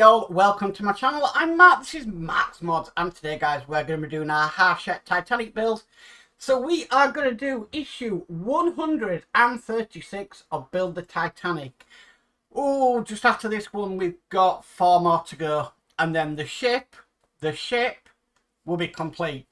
all, welcome to my channel. I'm Matt, this is Matt's Mods, and today guys we're going to be doing our Hachette Titanic build. So we are going to do issue 136 of Build the Titanic. Oh, just after this one we've got 4 more to go, and then the ship will be complete.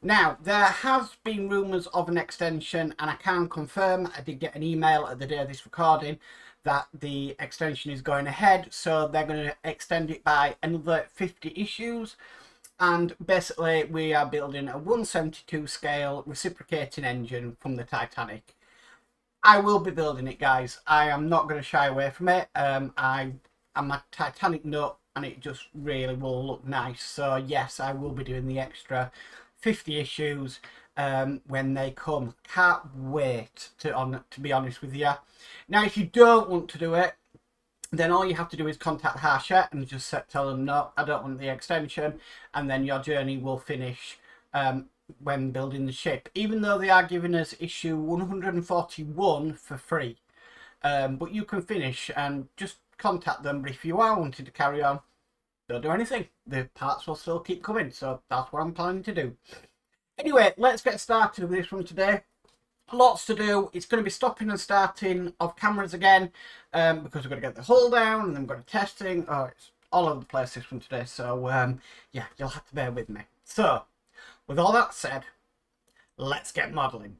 Now, there has been rumours of an extension, and I can confirm, I did get an email at the day of this recording, that the extension is going ahead, so they're going to extend it by another 50 issues. And basically we are building a 172 scale reciprocating engine from the Titanic. I will be building it, guys. I am not going to shy away from it. I'm a Titanic nut and it just really will look nice. So yes, I will be doing the extra 50 issues when they come. Can't wait to be honest with you. Now, if you don't want to do it, then all you have to do is contact Hachette and just tell them, no, I don't want the extension, and then your journey will finish when building the ship, even though they are giving us issue 141 for free. But you can finish and just contact them. But if you are wanting to carry on, don't do anything. The parts will still keep coming, so that's what I'm planning to do. Anyway, let's get started with this one today. Lots to do. It's going to be stopping and starting of cameras again because we've got to get the hull down and then we've got testing. Oh, it's all over the place this one today, so yeah, you'll have to bear with me. So with all that said, let's get modelling.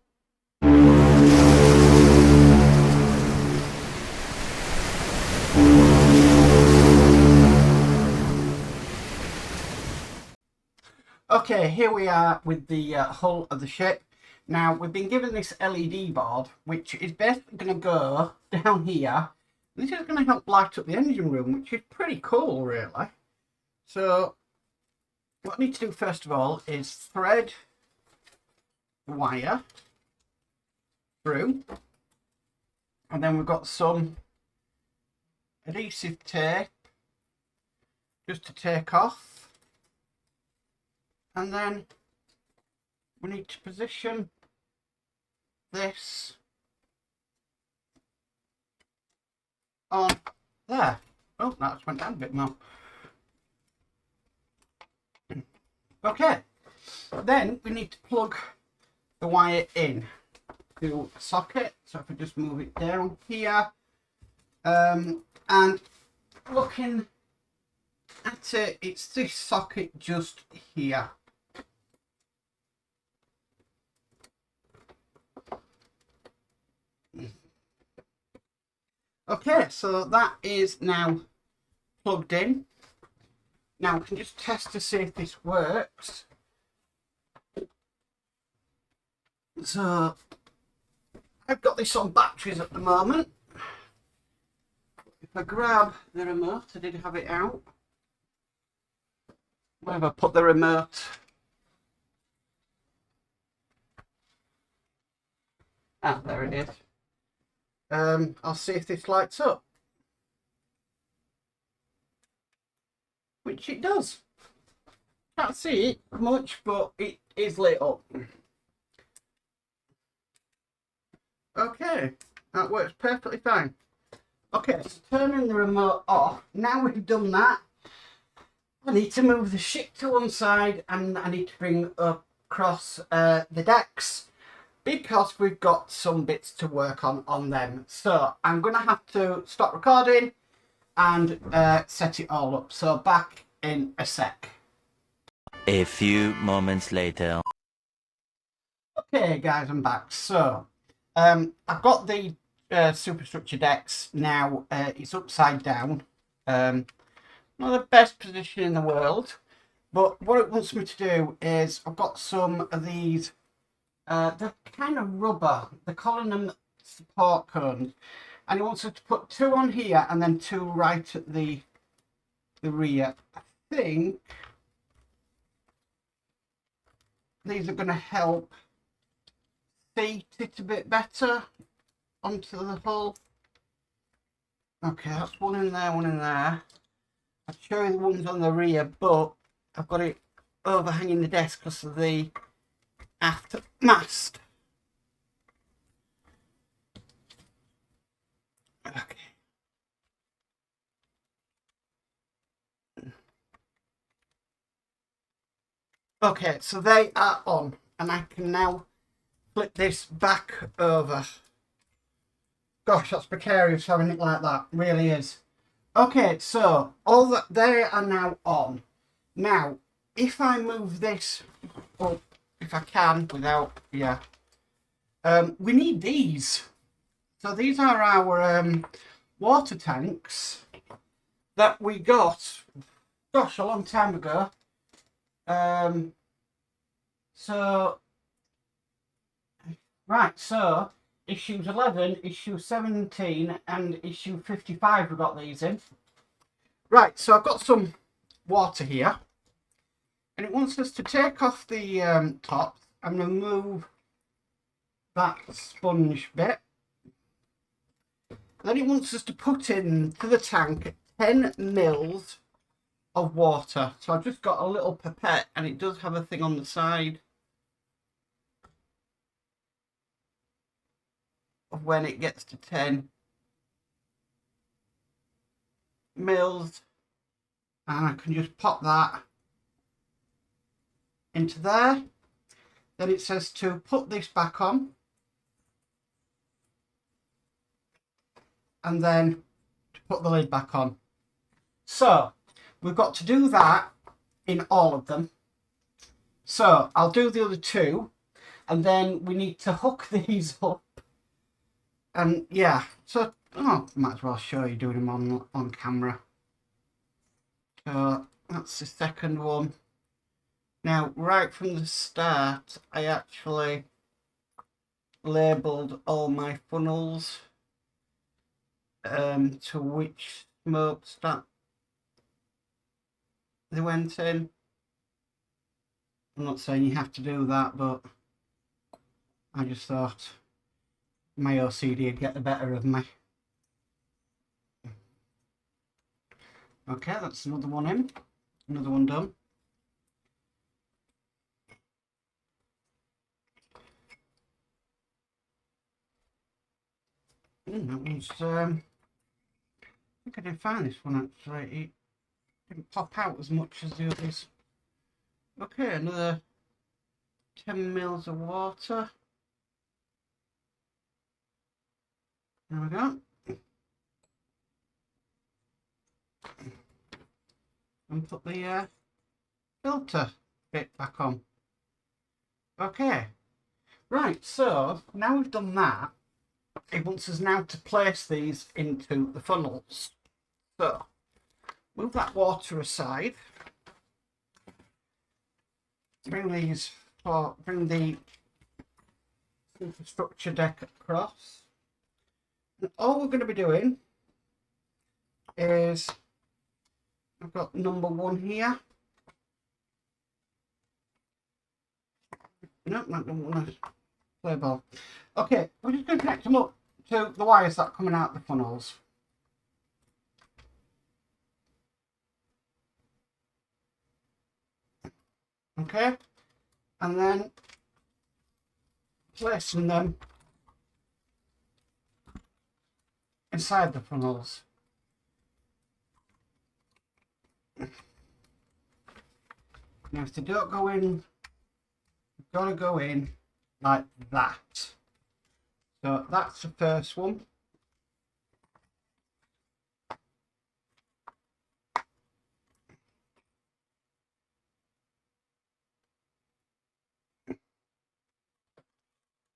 Okay, here we are with the hull of the ship. Now, we've been given this LED board, which is basically going to go down here. This is going to help light up the engine room, which is pretty cool, really. So, what I need to do first of all is thread the wire through. And then we've got some adhesive tape just to take off. And then we need to position this on there. Oh, that just went down a bit more. Okay, then we need to plug the wire in to a socket. So if I just move it down here, and looking at it, it's this socket just here. Okay, so that is now plugged in. Now we can just test to see if this works. So I've got this on batteries at the moment. If I grab the remote, I did have it out. Where have I put the remote? Ah, there it is. I'll see if this lights up, which it does. Can't see it much, but it is lit up. Okay, that works perfectly fine. Okay, so turning the remote off. Now we've done that, I need to move the ship to one side and I need to bring across the decks, because we've got some bits to work on them. So I'm going to have to stop recording and set it all up. So back in a sec. A few moments later. Okay guys, I'm back. So I've got the superstructure decks now. It's upside down. Not the best position in the world, but what it wants me to do is I've got some of these they're kind of rubber, they're calling them support cones, and it wants us to put 2 on here and then 2 right at the rear. I think these are going to help seat it a bit better onto the hull. Okay, that's 1 in there, 1 in there. I'll show you the ones on the rear, but I've got it overhanging the desk because of the aft mast. Okay. Okay, so they are on, and I can now flip this back over. Gosh, that's precarious having it like that, really is. Okay, so all that they are now on. Now, if I move this up, if I can, without, yeah, we need these. So these are our water tanks that we got, gosh, a long time ago. So, right, so issues 11, issue 17 and issue 55 we got these in. Right, so I've got some water here. And it wants us to take off the top and remove that sponge bit. Then it wants us to put into the tank 10 mils of water. So I've just got a little pipette and it does have a thing on the side of when it gets to 10 mils. And I can just pop that into there. Then it says to put this back on. And then to put the lid back on. So we've got to do that in all of them. So I'll do the other two, and then we need to hook these up. And yeah, so might as well show you doing them on camera. So that's the second one. Now, right from the start, I actually labelled all my funnels to which smokestack they went in. I'm not saying you have to do that, but I just thought my OCD would get the better of me. Okay, that's another one in. Another one done. That one's, I think I did find this one actually. It didn't pop out as much as the others. Okay, another 10 mils of water. There we go. And put the filter bit back on. Okay, right, so now we've done that, it wants us now to place these into the funnels. So, move that water aside. Bring the superstructure deck across. And all we're going to be doing is, I've got number 1 here. No, I don't want to play ball. Okay, we're just going to connect them up to the wires that are coming out the funnels. Okay, and then placing them inside the funnels. Now, if they don't go in, you've got to go in like that. So that's the first one.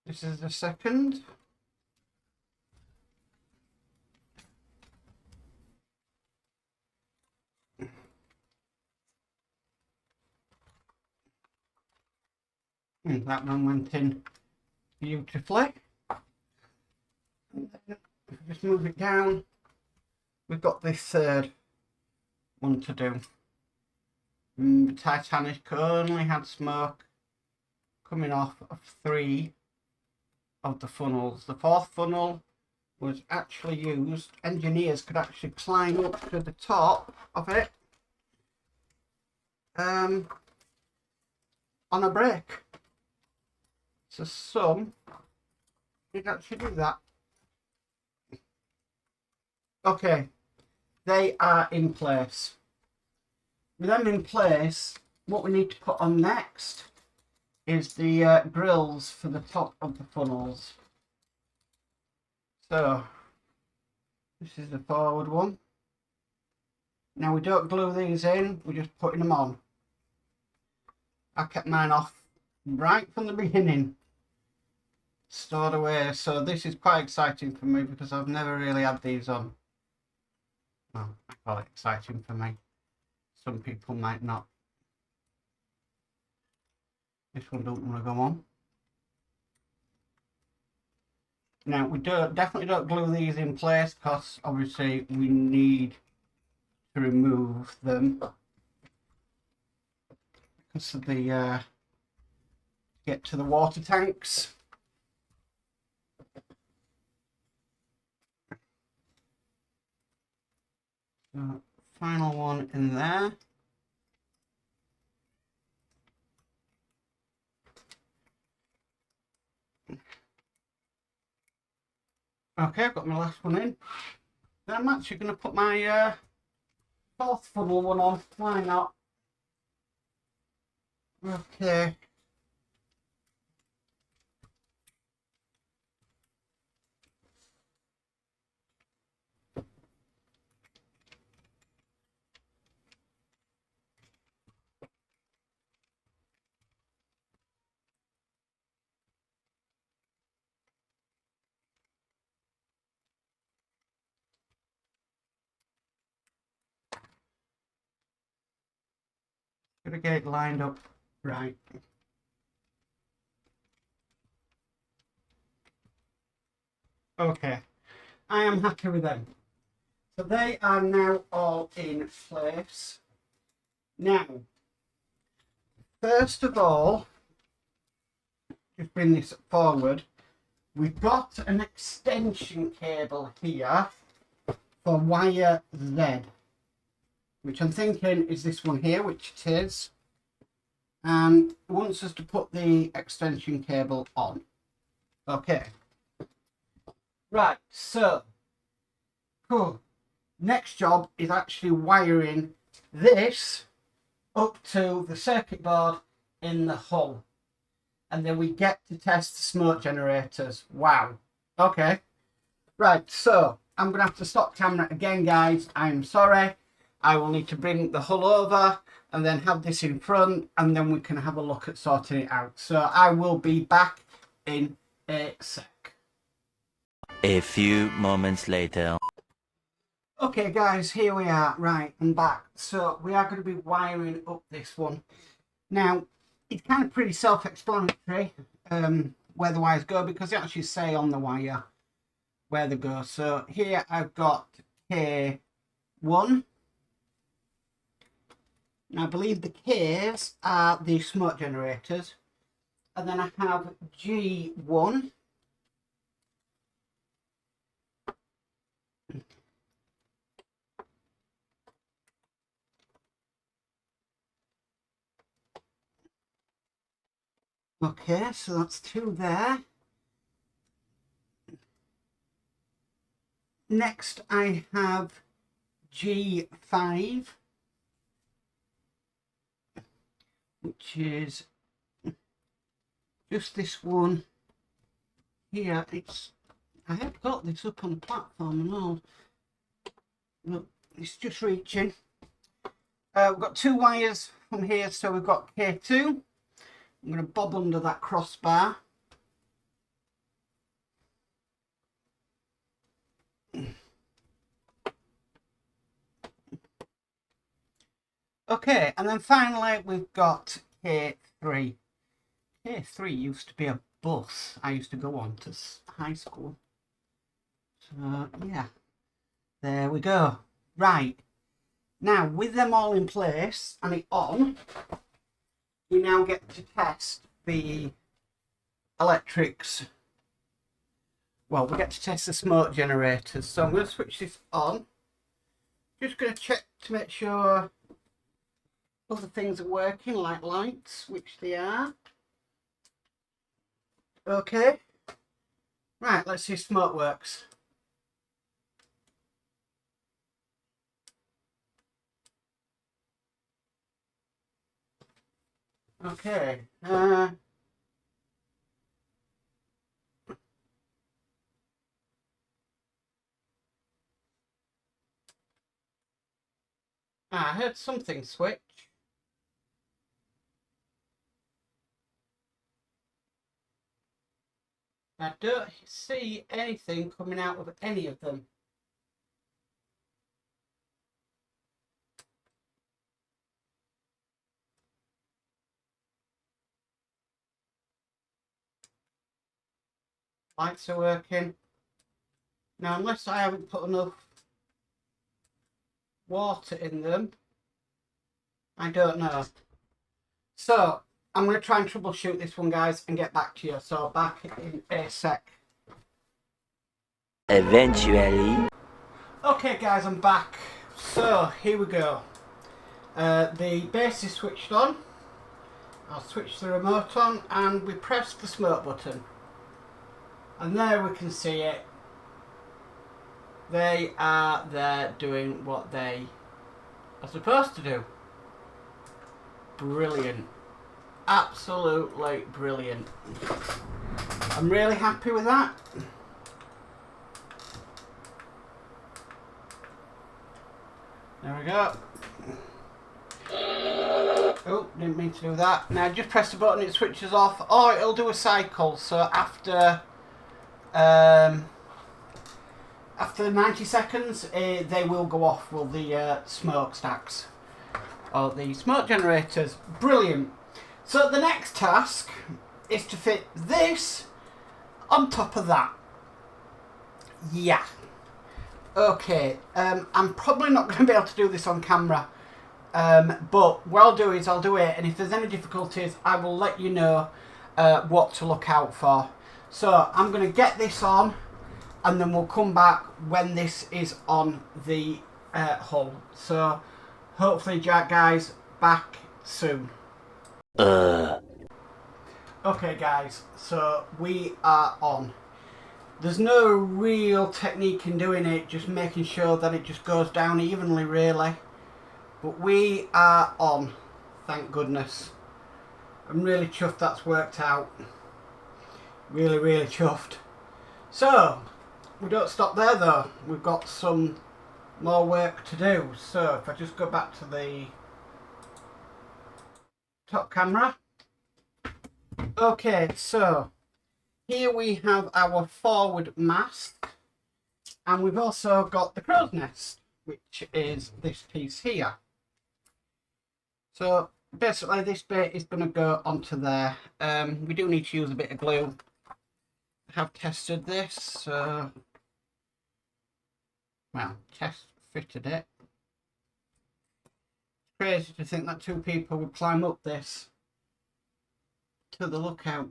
This is the second. And that one went in beautifully. And then if we just move it down, we've got this third one to do. The Titanic only had smoke coming off of 3 of the funnels. The 4th funnel was actually used. Engineers could actually climb up to the top of it on a brake. So some did actually do that. Okay, they are in place. With them in place, what we need to put on next is the grills for the top of the funnels. So this is the forward one. Now we don't glue these in, we're just putting them on. I kept mine off right from the beginning, stored away, so this is quite exciting for me because I've never really had these on. Well, I call it exciting for me. Some people might not. This one don't want to go on. Now we definitely don't glue these in place because obviously we need to remove them because of the get to the water tanks. So, final one in there. Okay, I've got my last one in. Then I'm actually going to put my fourth funnel one on. Why not? Okay. Gotta get it lined up right. Okay, I am happy with them. So they are now all in place. Now, first of all, just bring this forward. We've got an extension cable here for wire Z, which I'm thinking is this one here, which it is. And it wants us to put the extension cable on. Okay. Right, so cool. Next job is actually wiring this up to the circuit board in the hull. And then we get to test the smoke generators. Wow. Okay. Right, so I'm going to have to stop camera again, guys. I'm sorry. I will need to bring the hull over and then have this in front, and then we can have a look at sorting it out. So I will be back in a sec. A few moments later. Okay guys, here we are. Right, I'm back. So we are going to be wiring up this one. Now, it's kind of pretty self-explanatory where the wires go, because they actually say on the wire where they go. So here I've got K1. And I believe the Ks are the smoke generators. And then I have G1. Okay, so that's two there. Next I have G5, which is just this one here. I have got this up on the platform and all. Look, it's just reaching. We've got two wires from here, so we've got K2. I'm going to bob under that crossbar. Okay, and then finally we've got K3. K3 used to be a bus I used to go on to high school. So yeah, there we go. Right, now with them all in place and it on, we now get to test the electrics. Well, we get to test the smoke generators. So I'm going to switch this on. Just going to check to make sure other things are working, like lights, which they are. Okay. Right, let's see if smoke works. Okay. I heard something switch. I don't see anything coming out of any of them. Lights are working. Now, unless I haven't put enough water in them, I don't know. So, I'm going to try and troubleshoot this one, guys, and get back to you. So, back in a sec. Eventually. Okay, guys, I'm back. So, here we go. The base is switched on. I'll switch the remote on, and we press the smoke button. And there we can see it. They are there doing what they are supposed to do. Brilliant. Absolutely brilliant. I'm really happy with that. There we go. Oh, didn't mean to do that. Now just press the button, it switches off. Oh, it'll do a cycle. So after 90 seconds, they will go off with the smokestacks or the smoke generators. Brilliant. So the next task is to fit this on top of that. Yeah. Okay. I'm probably not going to be able to do this on camera. But what I'll do is I'll do it, and if there's any difficulties, I will let you know what to look out for. So I'm going to get this on, and then we'll come back when this is on the hull. So hopefully, guys, back soon. Okay, guys, so we are on. There's no real technique in doing it, just making sure that it just goes down evenly, really. But we are on, thank goodness. I'm really chuffed that's worked out. Really, really chuffed. So, we don't stop there though. We've got some more work to do. So, if I just go back to the top camera. Okay, so here we have our forward mast, and we've also got the crow's nest, which is this piece here. So basically this bit is going to go onto there. We do need to use a bit of glue. I have tested this, so well, test fitted it. It's crazy to think that two people would climb up this to the lookout,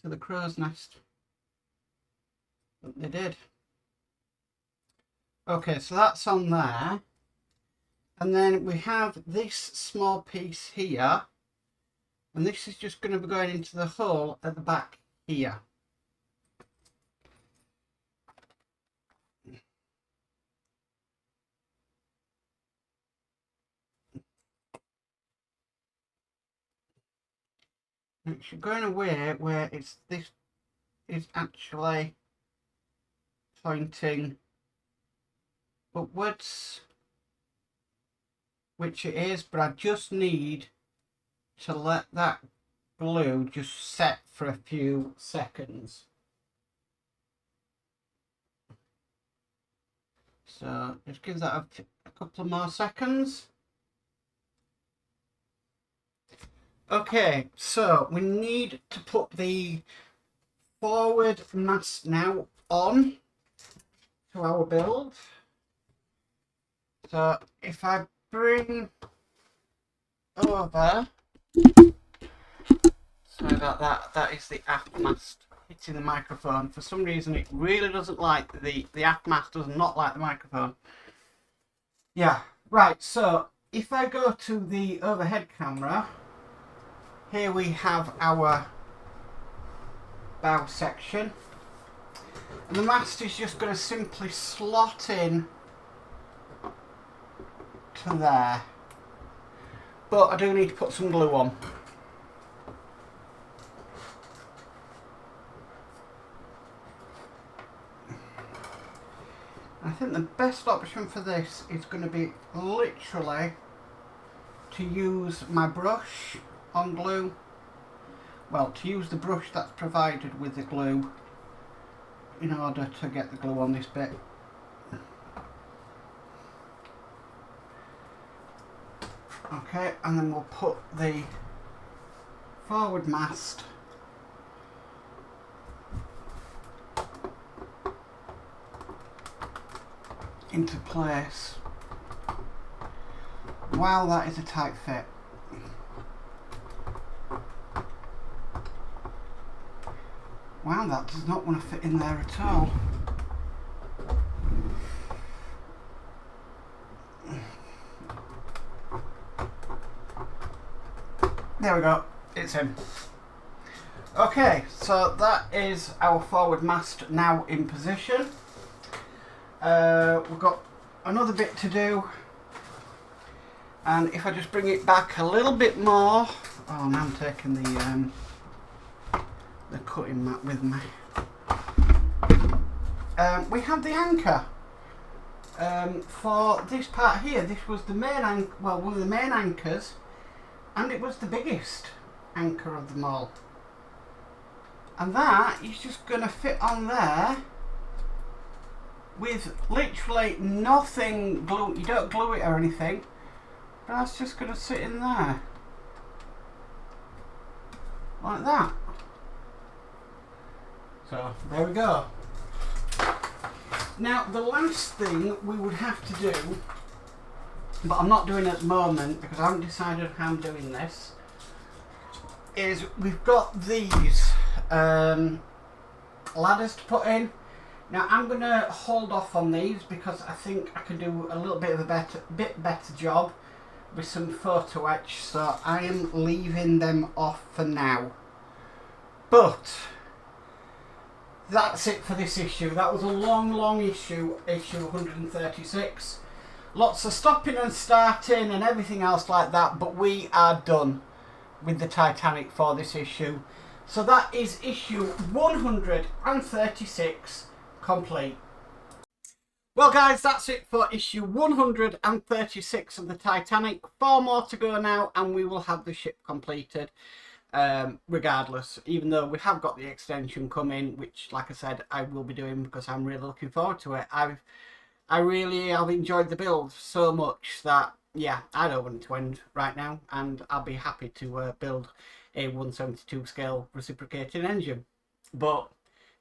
to the crow's nest. But they did. Okay, so that's on there. And then we have this small piece here. And this is just going to be going into the hole at the back here. It should go in a way where this is actually pointing upwards, which it is, but I just need to let that glue just set for a few seconds. So just give that a couple of more seconds. Okay, so we need to put the forward mast now on to our build. So if I bring over, sorry about that, that is the aft mast hitting the microphone. For some reason it really doesn't like, the aft mast does not like the microphone. Yeah, right, so if I go to the overhead camera, here we have our bow section, and the mast is just going to simply slot in to there, but I do need to put some glue on. think the best option for this is going to be literally to use my brush on glue. Well, to use the brush that's provided with the glue in order to get the glue on this bit. Okay, and then we'll put the forward mast into place. Wow, that is a tight fit. Wow, that does not want to fit in there at all. There we go, it's in. Okay, so that is our forward mast now in position. We've got another bit to do, and if I just bring it back a little bit more. Oh, now I'm taking the cutting mat with me. We have the anchor for this part here. This was the main anchor, well, one of the main anchors, and it was the biggest anchor of them all. And that is just going to fit on there with literally nothing glue. You don't glue it or anything, but that's just going to sit in there like that. So there we go. Now the last thing we would have to do, but I'm not doing it at the moment because I haven't decided how I'm doing this, is we've got these ladders to put in. Now I'm going to hold off on these because I think I can do a little bit of a bit better job with some photo etch, so I am leaving them off for now. But that's it for this issue. That was a long issue, issue 136. Lots of stopping and starting and everything else like that, but we are done with the Titanic for this issue. So that is issue 136 complete. Well guys, that's it for issue 136 of the Titanic. 4 more to go now and we will have the ship completed. Regardless, even though we have got the extension coming, which like I said I will be doing because I'm really looking forward to it. I really have enjoyed the build so much that yeah, I don't want it to end right now, and I'll be happy to build a 172 scale reciprocating engine. But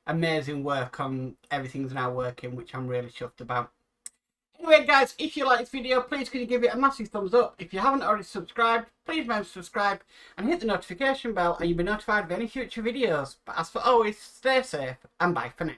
amazing work on everything's now working, which I'm really chuffed about. Anyway guys, if you like this video, please can you give it a massive thumbs up. If you haven't already subscribed, please remember to subscribe and hit the notification bell and you'll be notified of any future videos. But as for always, stay safe and bye for now.